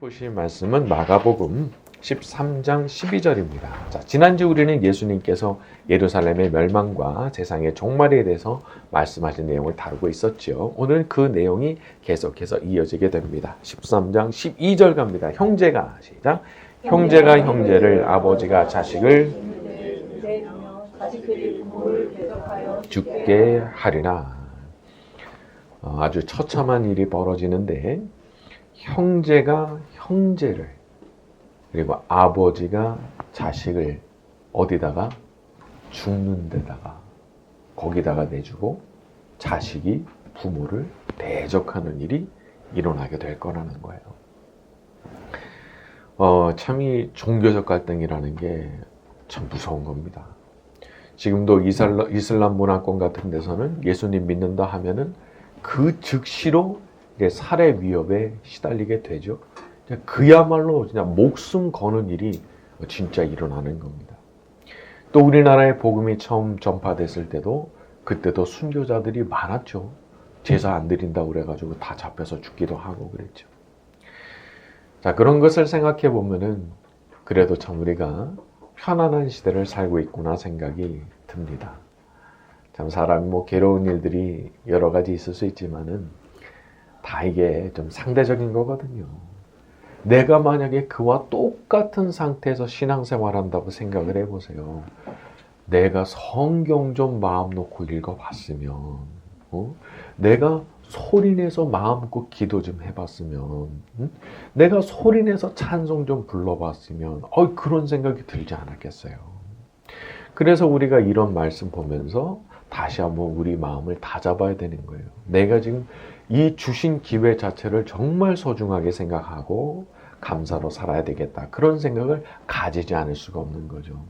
보실 말씀은 마가복음 13장 12절입니다. 자, 지난주 우리는 예수님께서 예루살렘의 멸망과 세상의 종말에 대해서 말씀하신 내용을 다루고 있었죠. 오늘 그 내용이 계속해서 이어지게 됩니다. 13장 12절 갑니다. 형제가 시작. 형제가 형제를, 아버지가 자식을 죽게 하리라. 아주 처참한 일이 벌어지는데 형제가 형제를, 그리고 아버지가 자식을 어디다가? 죽는 데다가, 거기다가 내주고 자식이 부모를 대적하는 일이 일어나게 될 거라는 거예요. 참 이 종교적 갈등이라는 게 참 무서운 겁니다. 지금도 이슬람 문화권 같은 데서는 예수님 믿는다 하면은 그 즉시로 살해 위협에 시달리게 되죠. 그야말로 그냥 목숨 거는 일이 진짜 일어나는 겁니다. 또 우리나라에 복음이 처음 전파됐을 때도 그때도 순교자들이 많았죠. 제사 안 드린다고 그래가지고 다 잡혀서 죽기도 하고 그랬죠. 자, 그런 것을 생각해 보면은 그래도 참 우리가 편안한 시대를 살고 있구나 생각이 듭니다. 참 사람이 괴로운 일들이 여러 가지 있을 수 있지만은 다 이게 좀 상대적인 거거든요. 내가 만약에 그와 똑같은 상태에서 신앙생활한다고 생각을 해보세요. 내가 성경 좀 마음 놓고 읽어봤으면, 내가 소리내서 마음 놓고 기도 좀 해봤으면, 내가 소리내서 찬송 좀 불러봤으면, 그런 생각이 들지 않았겠어요. 그래서 우리가 이런 말씀 보면서 다시 한번 우리 마음을 다잡아야 되는 거예요. 내가 지금 이 주신 기회 자체를 정말 소중하게 생각하고 감사로 살아야 되겠다. 그런 생각을 가지지 않을 수가 없는 거죠.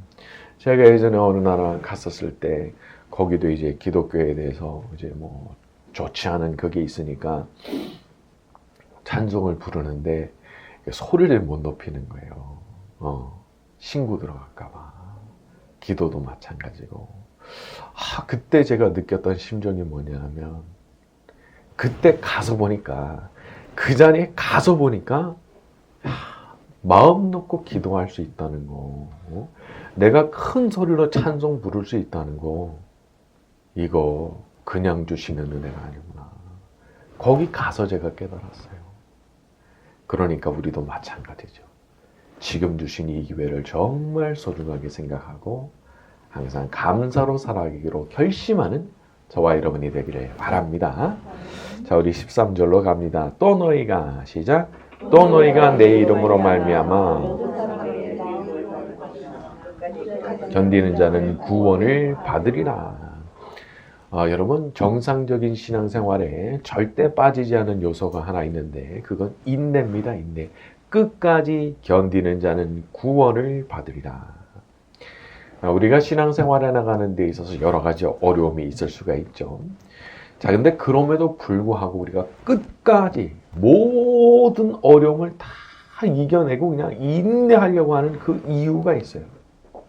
제가 예전에 어느 나라 갔었을 때 거기도 이제 기독교에 대해서 이제 좋지 않은 그게 있으니까 찬송을 부르는데 소리를 못 높이는 거예요. 신고 들어갈까 봐. 기도도 마찬가지고. 그때 제가 느꼈던 심정이 뭐냐면 그때 가서 보니까, 그 자리에 가서 보니까 마음 놓고 기도할 수 있다는 거, 내가 큰 소리로 찬송 부를 수 있다는 거, 이거 그냥 주시는 은혜가 아니구나. 거기 가서 제가 깨달았어요. 그러니까 우리도 마찬가지죠. 지금 주신 이 기회를 정말 소중하게 생각하고 항상 감사로 살아가기로 결심하는 저와 여러분이 되기를 바랍니다. 자, 우리 13절로 갑니다. 또 너희가 시작. 또 너희가 내 이름으로 말미암아 견디는 자는 구원을 받으리라. 여러분, 정상적인 신앙생활에 절대 빠지지 않은 요소가 하나 있는데 그건 인내입니다. 인내. 끝까지 견디는 자는 구원을 받으리라. 우리가 신앙생활에 나가는 데 있어서 여러 가지 어려움이 있을 수가 있죠. 자, 근데 그럼에도 불구하고 우리가 끝까지 모든 어려움을 다 이겨내고 그냥 인내하려고 하는 그 이유가 있어요.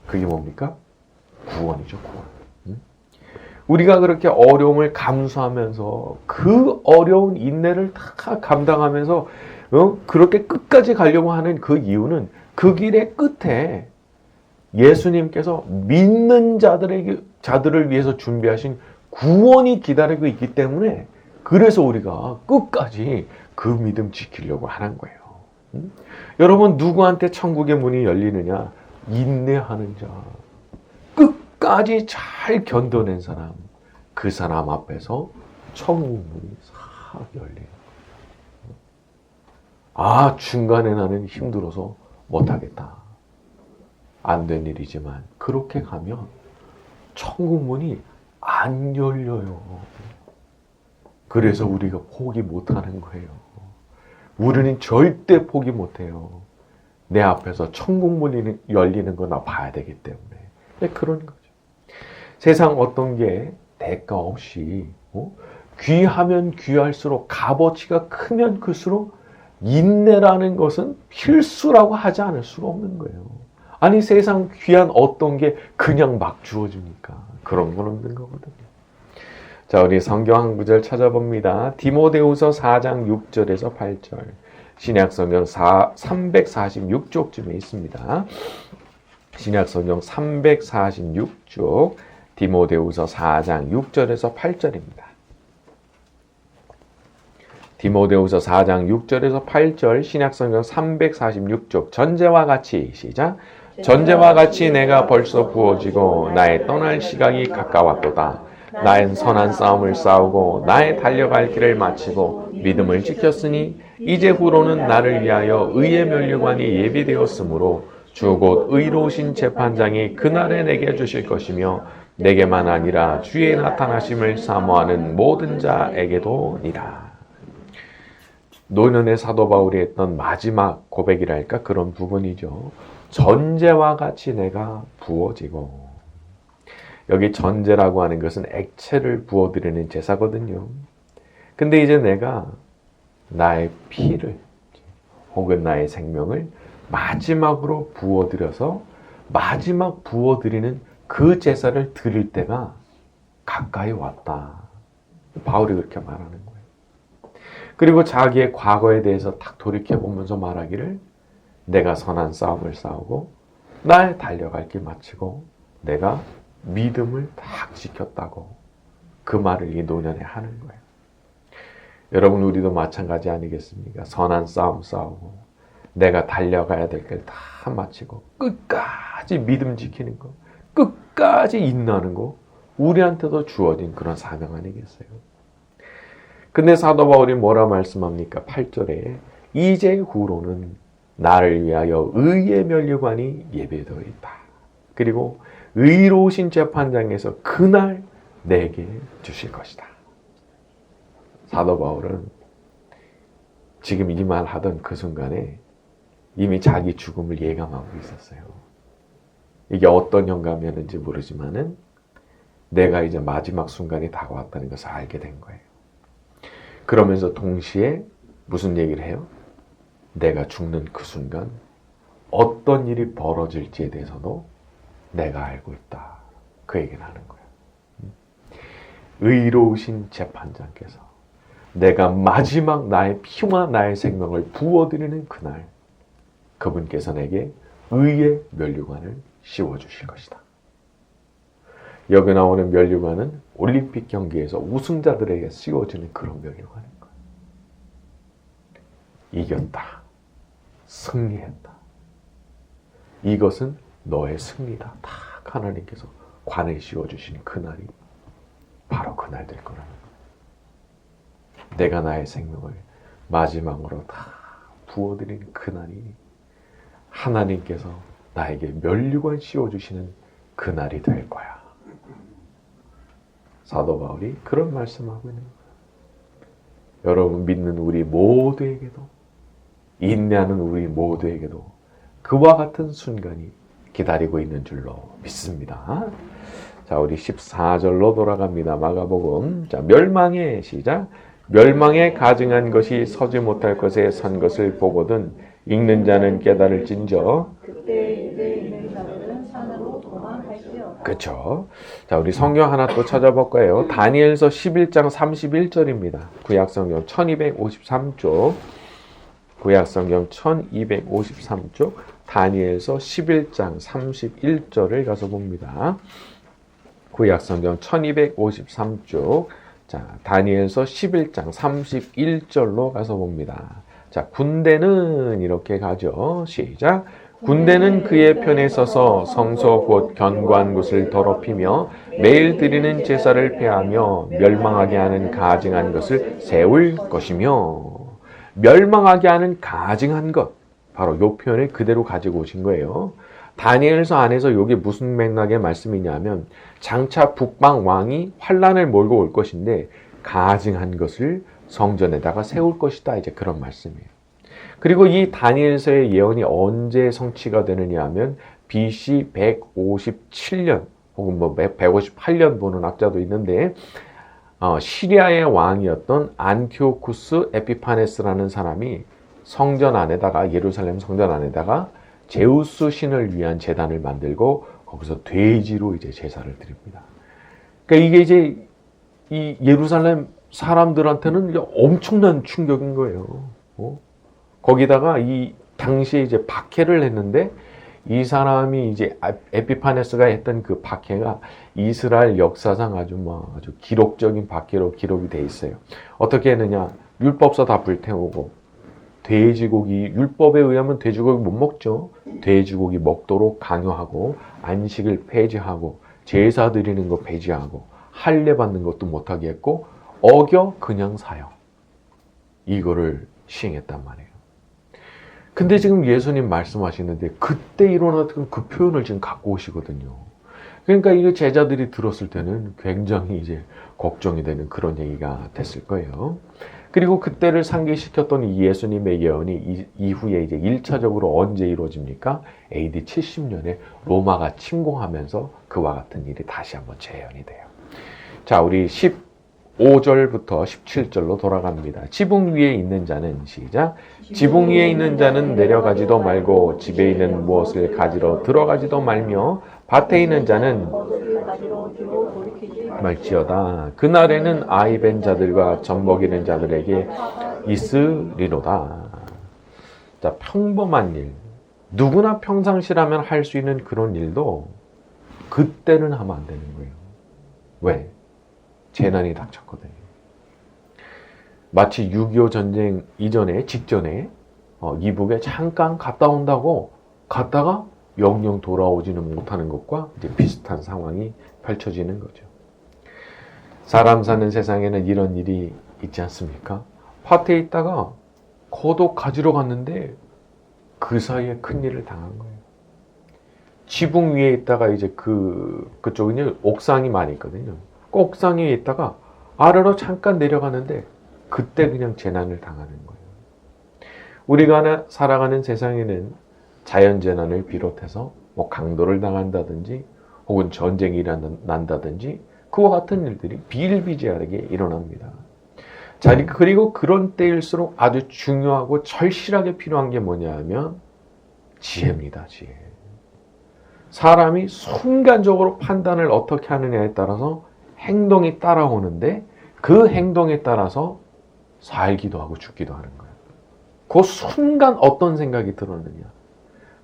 그게 뭡니까? 구원이죠, 구원. 우리가 그렇게 어려움을 감수하면서 그 어려운 인내를 다 감당하면서 그렇게 끝까지 가려고 하는 그 이유는 그 길의 끝에 예수님께서 믿는 자들을 위해서 준비하신 구원이 기다리고 있기 때문에, 그래서 우리가 끝까지 그 믿음 지키려고 하는 거예요. 여러분, 누구한테 천국의 문이 열리느냐? 인내하는 자, 끝까지 잘 견뎌낸 사람, 그 사람 앞에서 천국 문이 싹 열려요. 중간에 나는 힘들어서 못하겠다. 안 된 일이지만 그렇게 가면 천국 문이 안 열려요. 그래서 우리가 포기 못하는 거예요. 우리는 절대 포기 못해요. 내 앞에서 천국 문이 열리는 거 나 봐야 되기 때문에. 그런 거죠. 세상 어떤 게 대가 없이 귀하면 귀할수록, 값어치가 크면 클수록 인내라는 것은 필수라고 하지 않을 수가 없는 거예요. 아니, 세상 귀한 어떤 게 그냥 막 주어집니까? 그런 건 없는 거거든요. 자, 우리 성경 한 구절 찾아봅니다. 디모데후서 4장 6절에서 8절. 신약성경 346쪽쯤에 있습니다. 신약성경 346쪽 디모데후서 4장 6절에서 8절입니다. 디모데후서 4장 6절에서 8절 신약성경 346쪽 전제와 같이 시작. 전제와 같이 내가 벌써 부어지고 나의 떠날 시각이 가까웠도다. 나의 선한 싸움을 싸우고 나의 달려갈 길을 마치고 믿음을 지켰으니 이제 후로는 나를 위하여 의의 면류관이 예비되었으므로 주 곧 의로우신 재판장이 그날에 내게 주실 것이며 내게만 아니라 주의 나타나심을 사모하는 모든 자에게도니라. 노년의 사도 바울이 했던 마지막 고백이랄까 그런 부분이죠. 전제와 같이 내가 부어지고, 여기 전제라고 하는 것은 액체를 부어드리는 제사거든요. 근데 이제 내가 나의 피를 혹은 나의 생명을 마지막으로 부어드려서 마지막 부어드리는 그 제사를 드릴 때가 가까이 왔다. 바울이 그렇게 말하는 거예요. 그리고 자기의 과거에 대해서 딱 돌이켜보면서 말하기를 내가 선한 싸움을 싸우고 나의 달려갈 길 마치고 내가 믿음을 딱 지켰다고 그 말을 이 노년에 하는 거예요. 여러분 우리도 마찬가지 아니겠습니까? 선한 싸움 싸우고 내가 달려가야 될 길 다 마치고 끝까지 믿음 지키는 거, 끝까지 인내하는 거 우리한테도 주어진 그런 사명 아니겠어요? 근데 사도 바울이 뭐라 말씀합니까? 8절에 이제 후로는 나를 위하여 의의 면류관이 예배되어 있다. 그리고 의로우신 재판장에서 그날 내게 주실 것이다. 사도 바울은 지금 이 말 하던 그 순간에 이미 자기 죽음을 예감하고 있었어요. 이게 어떤 영감이었는지 모르지만은 내가 이제 마지막 순간이 다가왔다는 것을 알게 된 거예요. 그러면서 동시에 무슨 얘기를 해요? 내가 죽는 그 순간 어떤 일이 벌어질지에 대해서도 내가 알고 있다. 그 얘기를 하는 거예요. 의로우신 재판장께서 내가 마지막 나의 피와 나의 생명을 부어드리는 그날 그분께서 내게 의의 면류관을 씌워주실 것이다. 여기 나오는 면류관은 올림픽 경기에서 우승자들에게 씌워지는 그런 면류관인 거예요. 이겼다. 승리했다. 이것은 너의 승리다. 딱 하나님께서 관에 씌워주신 그날이 바로 그날 될 거라는 거예요. 내가 나의 생명을 마지막으로 다 부어드린 그날이 하나님께서 나에게 면류관 씌워주시는 그날이 될 거야. 사도 바울이 그런 말씀하고 있는 거예요. 여러분 믿는 우리 모두에게도 인내하는 우리 모두에게도 그와 같은 순간이 기다리고 있는 줄로 믿습니다. 자, 우리 14절로 돌아갑니다. 마가복음. 자, 멸망의 시작. 멸망에 가증한 것이 서지 못할 것에 선 것을 보거든 읽는 자는 깨달을진저. 그때 입에 있는 자들은 산으로 도망할지어다. 그렇죠. 자, 우리 성경 하나 또 찾아볼 거예요. 다니엘서 11장 31절입니다. 구약성경 1253쪽. 구약성경 1253쪽. 다니엘서 11장 31절을 가서 봅니다. 구약성경 1253쪽. 자, 다니엘서 11장 31절로 가서 봅니다. 자, 군대는 이렇게 가죠. 시작. 군대는 그의 편에 서서 성소 곧 견고한 곳을 더럽히며 매일 드리는 제사를 폐하며 멸망하게 하는 가증한 것을 세울 것이며. 멸망하게 하는 가증한 것. 바로 이 표현을 그대로 가지고 오신 거예요. 다니엘서 안에서 이게 무슨 맥락의 말씀이냐면 장차 북방 왕이 환란을 몰고 올 것인데 가증한 것을 성전에다가 세울 것이다. 이제 그런 말씀이에요. 그리고 이 다니엘서의 예언이 언제 성취가 되느냐 하면 BC 157년 혹은 158년 보는 학자도 있는데 시리아의 왕이었던 안티오쿠스 에피파네스라는 사람이 성전 안에다가 예루살렘 성전 안에다가 제우스 신을 위한 제단을 만들고 거기서 돼지로 이제 제사를 드립니다. 그러니까 이게 이제 이 예루살렘 사람들한테는 엄청난 충격인 거예요. 거기다가 이 당시에 이제 박해를 했는데 이 사람이 이제 에피파네스가 했던 그 박해가 이스라엘 역사상 아주 기록적인 박해로 기록이 돼 있어요. 어떻게 했느냐? 율법서 다 불태우고 돼지고기, 율법에 의하면 돼지고기 못 먹죠. 돼지고기 먹도록 강요하고 안식을 폐지하고 제사 드리는 거 폐지하고 할례 받는 것도 못하게 했고 어겨 그냥 사형. 이거를 시행했단 말이에요. 근데 지금 예수님 말씀하시는데 그때 일어났던 그 표현을 지금 갖고 오시거든요. 그러니까 이거 제자들이 들었을 때는 굉장히 이제 걱정이 되는 그런 얘기가 됐을 거예요. 그리고 그때를 상기시켰던 이 예수님의 예언이 이후에 이제 1차적으로 언제 이루어집니까? AD 70년에 로마가 침공하면서 그와 같은 일이 다시 한번 재현이 돼요. 자, 우리 15절부터 17절로 돌아갑니다. 지붕 위에 있는 자는 시작. 지붕 위에 있는 자는 내려가지도 말고 집에 있는 무엇을 가지러 들어가지도 말며 밭에 있는 자는 말지어다. 그날에는 아이 벤 자들과 젖 먹이는 자들에게 있으리로다. 자, 평범한 일. 누구나 평상시라면 할 수 있는 그런 일도 그때는 하면 안 되는 거예요. 왜? 재난이 닥쳤거든요. 마치 6.25 전쟁 직전에 이북에 잠깐 갔다 온다고 갔다가 영영 돌아오지는 못하는 것과 이제 비슷한 상황이 펼쳐지는 거죠. 사람 사는 세상에는 이런 일이 있지 않습니까? 밭에 있다가 겉옷 가지러 갔는데 그 사이에 큰일을 당한 거예요. 지붕 위에 있다가 이제 그쪽은 옥상이 많이 있거든요. 옥상 위에 있다가 아래로 잠깐 내려가는데 그때 그냥 재난을 당하는 거예요. 우리가 살아가는 세상에는 자연재난을 비롯해서 뭐 강도를 당한다든지 혹은 전쟁이 난다든지 그와 같은 일들이 비일비재하게 일어납니다. 자, 그리고 그런 때일수록 아주 중요하고 절실하게 필요한 게 뭐냐 하면 지혜입니다. 지혜. 사람이 순간적으로 판단을 어떻게 하느냐에 따라서 행동이 따라오는데 그 행동에 따라서 살기도 하고 죽기도 하는 거예요. 그 순간 어떤 생각이 들었느냐.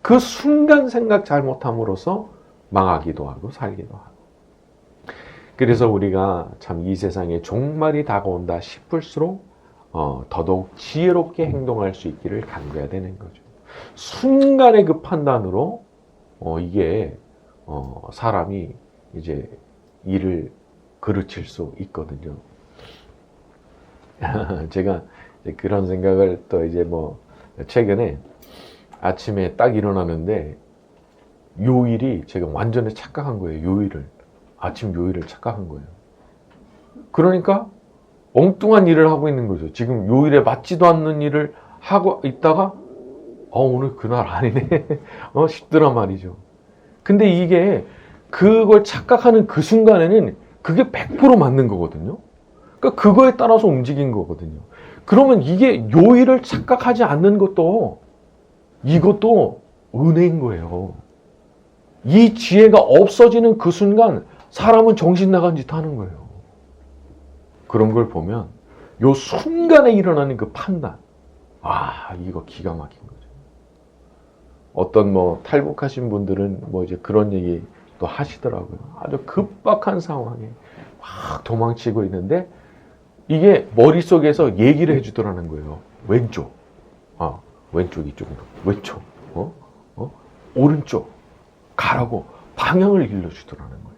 그 순간 생각 잘못함으로써 망하기도 하고 살기도 하고. 그래서 우리가 참 이 세상에 종말이 다가온다 싶을수록 더더욱 지혜롭게 행동할 수 있기를 간구해야 되는 거죠. 순간의 그 판단으로 이게 사람이 이제 일을 그르칠 수 있거든요. 제가 그런 생각을 또 이제 최근에 아침에 딱 일어나는데 요일이 제가 완전히 착각한 거예요. 아침 요일을 착각한 거예요. 그러니까 엉뚱한 일을 하고 있는 거죠. 지금 요일에 맞지도 않는 일을 하고 있다가 오늘 그날 아니네 싶더란 말이죠. 근데 이게 그걸 착각하는 그 순간에는 그게 100% 맞는 거거든요. 그러니까 그거에 따라서 움직인 거거든요. 그러면 이게 요일을 착각하지 않는 것도 이것도 은혜인 거예요. 이 지혜가 없어지는 그 순간 사람은 정신 나간 짓 하는 거예요. 그런 걸 보면 요 순간에 일어나는 그 판단, 이거 기가 막힌 거죠. 어떤 탈북하신 분들은 이제 그런 얘기 또 하시더라고요. 아주 급박한 상황에 막 도망치고 있는데 이게 머릿속에서 얘기를 해주더라는 거예요. 왼쪽, 왼쪽 이쪽으로, 왼쪽, 오른쪽 가라고 방향을 일러주더라는 거예요.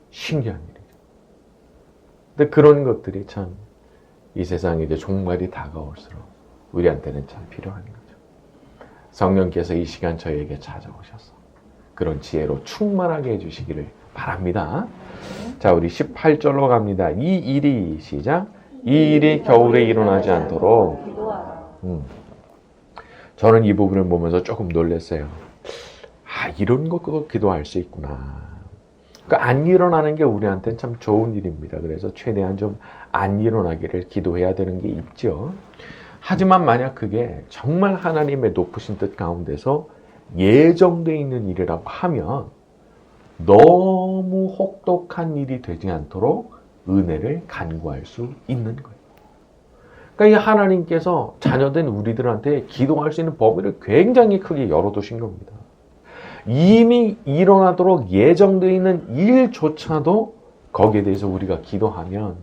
신기한 일이죠. 근데 그런 것들이 참 이 세상에 이제 종말이 다가올수록 우리한테는 참 필요한 거죠. 성령께서 이 시간 저희에게 찾아오셔서 그런 지혜로 충만하게 해주시기를 바랍니다. 자, 우리 18절로 갑니다. 이 일이 시작. 이 일이 겨울에 일어나지 않도록. 저는 이 부분을 보면서 조금 놀랐어요. 이런 것도 기도할 수 있구나. 그러니까 안 일어나는 게 우리한테는 참 좋은 일입니다. 그래서 최대한 좀 안 일어나기를 기도해야 되는 게 있죠. 하지만 만약 그게 정말 하나님의 높으신 뜻 가운데서 예정되어 있는 일이라고 하면 너무 혹독한 일이 되지 않도록 은혜를 간구할 수 있는 거예요. 그러니까 이 하나님께서 자녀된 우리들한테 기도할 수 있는 범위를 굉장히 크게 열어두신 겁니다. 이미 일어나도록 예정되어 있는 일조차도 거기에 대해서 우리가 기도하면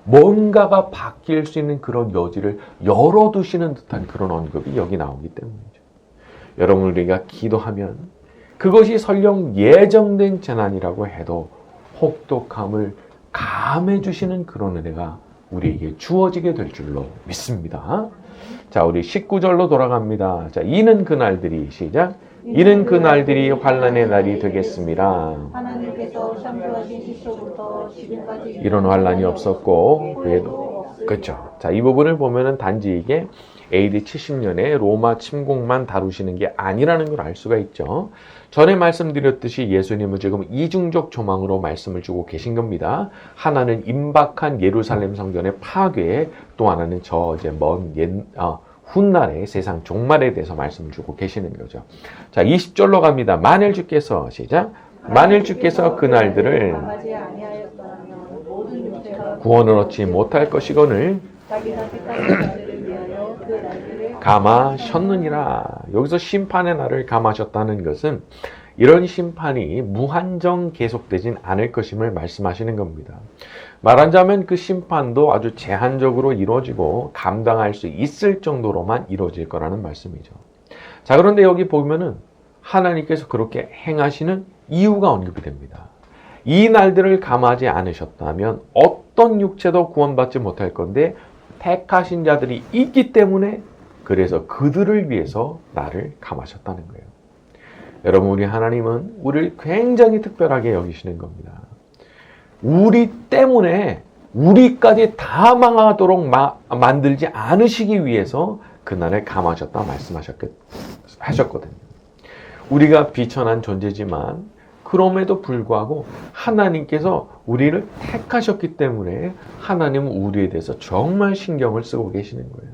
뭔가가 바뀔 수 있는 그런 여지를 열어두시는 듯한 그런 언급이 여기 나오기 때문이죠. 여러분, 우리가 기도하면 그것이 설령 예정된 재난이라고 해도 혹독함을 감해주시는 그런 은혜가 우리에게 주어지게 될 줄로 믿습니다. 자, 우리 19절로 돌아갑니다. 자, 이는 그날들이 시작. 이는 그날들이 환난의 날이 되겠습니다. 하나님께서 창조하신 시초부터 지금까지 이런 환난이 없었고 그래도 그렇죠. 자, 이 부분을 보면은 단지 이게 AD 70년에 로마 침공만 다루시는 게 아니라는 걸 알 수가 있죠. 전에 말씀드렸듯이 예수님은 지금 이중적 조망으로 말씀을 주고 계신 겁니다. 하나는 임박한 예루살렘 성전의 파괴, 또 하나는 저 이제 훗날의 세상 종말에 대해서 말씀을 주고 계시는 거죠. 자, 20절로 갑니다. 만일 주께서 시작. 만일 주께서 그날들을 강하지 아니하였더라면 모든 육체가 구원을 얻지 못할 것이거늘 자기가 택하신 자들을 위하여 그 날들을 감하셨느니라. 여기서 심판의 날을 감하셨다는 것은 이런 심판이 무한정 계속되진 않을 것임을 말씀하시는 겁니다. 말하자면 그 심판도 아주 제한적으로 이루어지고 감당할 수 있을 정도로만 이루어질 거라는 말씀이죠. 자, 그런데 여기 보면은 하나님께서 그렇게 행하시는 이유가 언급이 됩니다. 이 날들을 감하지 않으셨다면 어떤 육체도 구원받지 못할 건데 택하신 자들이 있기 때문에 그래서 그들을 위해서 나를 감하셨다는 거예요. 여러분, 우리 하나님은 우리를 굉장히 특별하게 여기시는 겁니다. 우리 때문에 우리까지 다 망하도록 만들지 않으시기 위해서 그날을 감하셨다 말씀하셨거든요. 우리가 비천한 존재지만 그럼에도 불구하고 하나님께서 우리를 택하셨기 때문에 하나님은 우리에 대해서 정말 신경을 쓰고 계시는 거예요.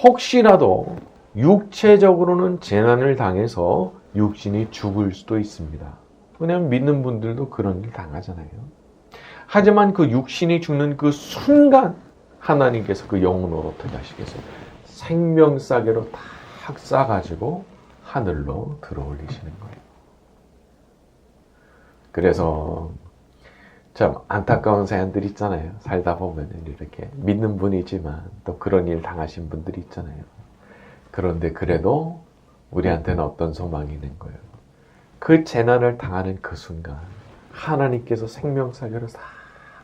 혹시라도 육체적으로는 재난을 당해서 육신이 죽을 수도 있습니다. 왜냐하면 믿는 분들도 그런 일 당하잖아요. 하지만 그 육신이 죽는 그 순간 하나님께서 그 영혼을 어떻게 하시겠어요? 생명싸개로 탁 싸가지고 하늘로 들어올리시는 거예요. 그래서 참 안타까운 사연들 있잖아요. 살다 보면 이렇게 믿는 분이지만 또 그런 일 당하신 분들이 있잖아요. 그런데 그래도 우리한테는 어떤 소망이 있는 거예요. 그 재난을 당하는 그 순간 하나님께서 생명사계를 싹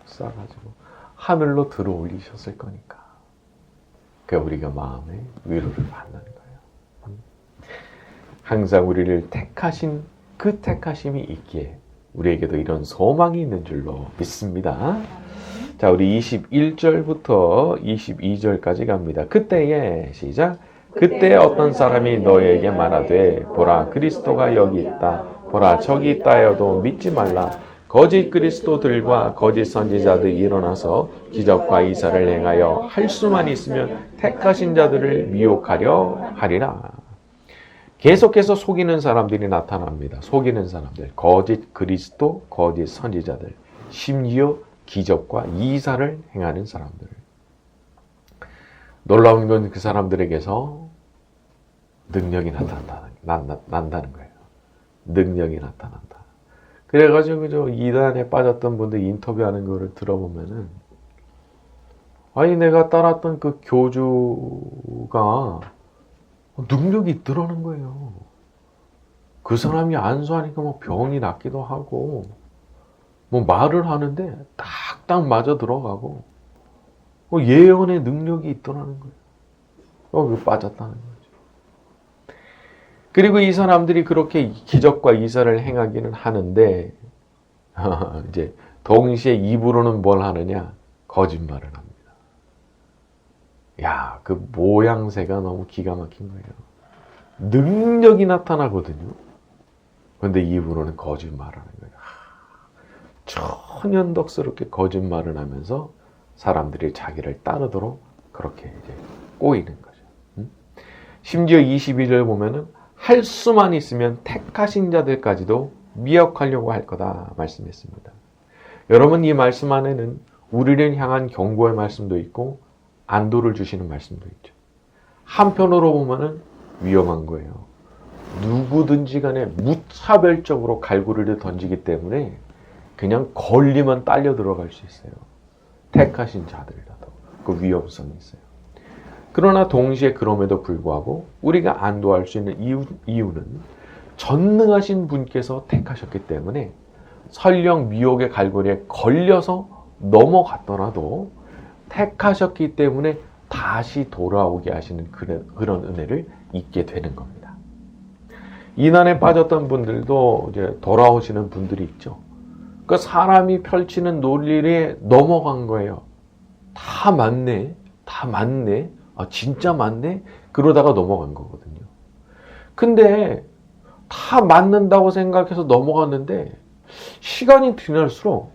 쏴가지고 하늘로 들어올리셨을 거니까 그러니까 우리가 마음에 위로를 받는 거예요. 항상 우리를 택하신 그 택하심이 있기에 우리에게도 이런 소망이 있는 줄로 믿습니다. 자, 우리 21절부터 22절까지 갑니다. 그때에 시작. 그때 어떤 사람이 너에게 말하되 보라 그리스도가 여기 있다. 보라 저기 있다 하여도 믿지 말라. 거짓 그리스도들과 거짓 선지자들이 일어나서 기적과 이사를 행하여 할 수만 있으면 택하신 자들을 미혹하려 하리라. 계속해서 속이는 사람들이 나타납니다. 속이는 사람들, 거짓 그리스도, 거짓 선지자들, 심지어 기적과 이사를 행하는 사람들. 놀라운 건 그 사람들에게서 능력이 난다는 거예요. 능력이 나타난다. 그래가지고 저 이단에 빠졌던 분들 인터뷰하는 거를 들어보면은 아니 내가 따랐던 그 교주가 능력이 있더라는 거예요. 그 사람이 안수하니까 뭐 병이 낫기도 하고 뭐 말을 하는데 딱딱 맞아 들어가고 예언의 능력이 있더라는 거예요. 여기 빠졌다는 거죠. 그리고 이 사람들이 그렇게 기적과 이사를 행하기는 하는데 이제 동시에 입으로는 뭘 하느냐? 거짓말을 합니다. 야, 그 모양새가 너무 기가 막힌 거예요. 능력이 나타나거든요. 그런데 입으로는 거짓말을 하는 거예요. 천연덕스럽게 거짓말을 하면서 사람들이 자기를 따르도록 그렇게 이제 꼬이는 거죠. 심지어 22절 보면은 할 수만 있으면 택하신 자들까지도 미혹하려고 할 거다 말씀했습니다. 여러분 이 말씀 안에는 우리를 향한 경고의 말씀도 있고 안도를 주시는 말씀도 있죠. 한편으로 보면은 위험한 거예요. 누구든지 간에 무차별적으로 갈고리를 던지기 때문에 그냥 걸리면 딸려 들어갈 수 있어요. 택하신 자들이라도 그 위험성이 있어요. 그러나 동시에 그럼에도 불구하고 우리가 안도할 수 있는 이유는 전능하신 분께서 택하셨기 때문에 설령 미혹의 갈고리에 걸려서 넘어갔더라도 택하셨기 때문에 다시 돌아오게 하시는 그런 은혜를 잊게 되는 겁니다. 이난에 빠졌던 분들도 이제 돌아오시는 분들이 있죠. 그 사람이 펼치는 논리에 넘어간 거예요. 다 맞네. 아, 진짜 맞네. 그러다가 넘어간 거거든요. 근데 다 맞는다고 생각해서 넘어갔는데 시간이 지날수록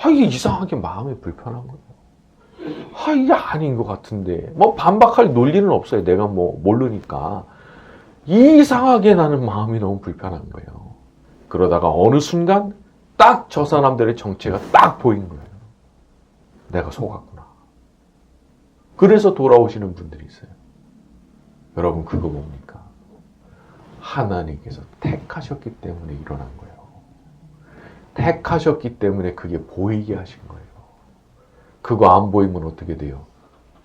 이게 이상하게 마음이 불편한 거예요. 이게 아닌 것 같은데. 뭐 반박할 논리는 없어요. 내가 뭐 모르니까. 이상하게 나는 마음이 너무 불편한 거예요. 그러다가 어느 순간 딱 저 사람들의 정체가 딱 보인 거예요. 내가 속았구나. 그래서 돌아오시는 분들이 있어요. 여러분 그거 뭡니까? 하나님께서 택하셨기 때문에 일어난 거예요. 택하셨기 때문에 그게 보이게 하신 거예요. 그거 안 보이면 어떻게 돼요?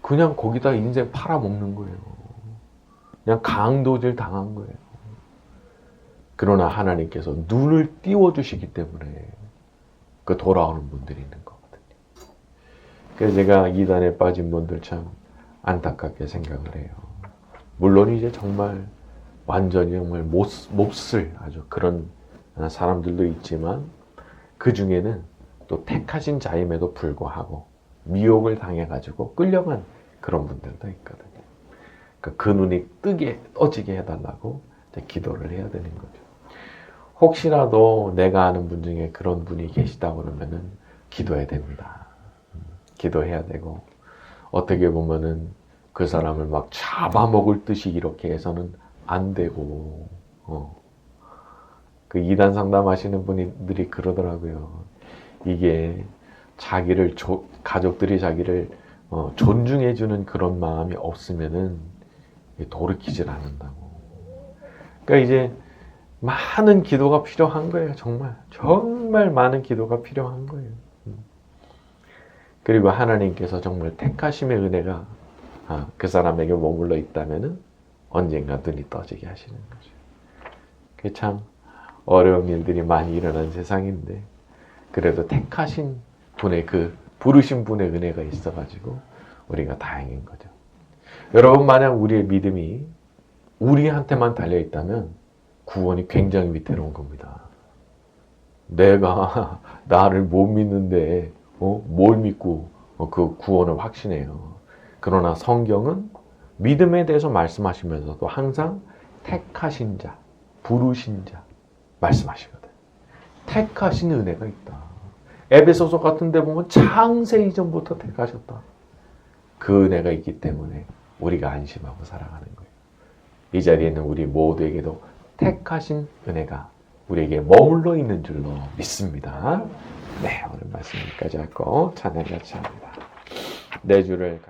그냥 거기다 인생 팔아먹는 거예요. 그냥 강도질 당한 거예요. 그러나 하나님께서 눈을 띄워주시기 때문에 그 돌아오는 분들이 있는 거거든요. 그래서 제가 이단에 빠진 분들 참 안타깝게 생각을 해요. 물론 이제 정말 완전히 정말 몹쓸 아주 그런 사람들도 있지만 그 중에는 또 택하신 자임에도 불구하고 미혹을 당해가지고 끌려간 그런 분들도 있거든요. 그러니까 그 눈이 떠지게 해달라고 기도를 해야 되는 거죠. 혹시라도 내가 아는 분 중에 그런 분이 계시다 그러면은 기도해야 됩니다. 기도해야 되고 어떻게 보면은 그 사람을 막 잡아먹을 듯이 이렇게 해서는 안 되고 그 이단 상담하시는 분들이 그러더라고요. 이게 자기를 가족들이 자기를 존중해주는 그런 마음이 없으면은 돌이키질 않는다고. 그러니까 이제 많은 기도가 필요한 거예요. 정말 많은 기도가 필요한 거예요. 그리고 하나님께서 정말 택하심의 은혜가 그 사람에게 머물러 있다면은 언젠가 눈이 떠지게 하시는 거죠. 그게 참 어려운 일들이 많이 일어난 세상인데 그래도 택하신 분의 그 부르신 분의 은혜가 있어가지고 우리가 다행인 거죠. 여러분 만약 우리의 믿음이 우리한테만 달려있다면 구원이 굉장히 위태로운 겁니다. 내가 나를 못 믿는데 뭘 믿고 그 구원을 확신해요. 그러나 성경은 믿음에 대해서 말씀하시면서도 항상 택하신 자, 부르신 자 말씀하시거든. 택하신 은혜가 있다. 에베소서 같은 데 보면 창세 이전부터 택하셨다. 그 은혜가 있기 때문에 우리가 안심하고 살아가는 거예요. 이 자리에 있는 우리 모두에게도 택하신 은혜가 우리에게 머물러 있는 줄로 믿습니다. 네, 오늘 말씀 여기까지 하고 찬양 같이 합니다. 내 주를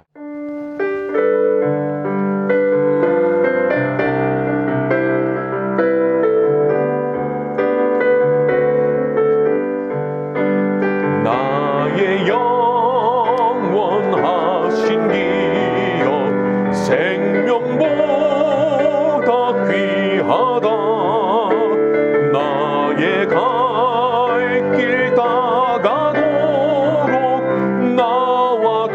나의 영원하신 기업 생명보다 귀하다. 나의 갈 길 다가도록 나와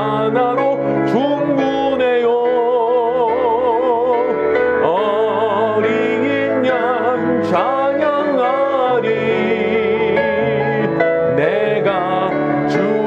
하나로 충분해요. 어린 양 찬양하리. 내가 주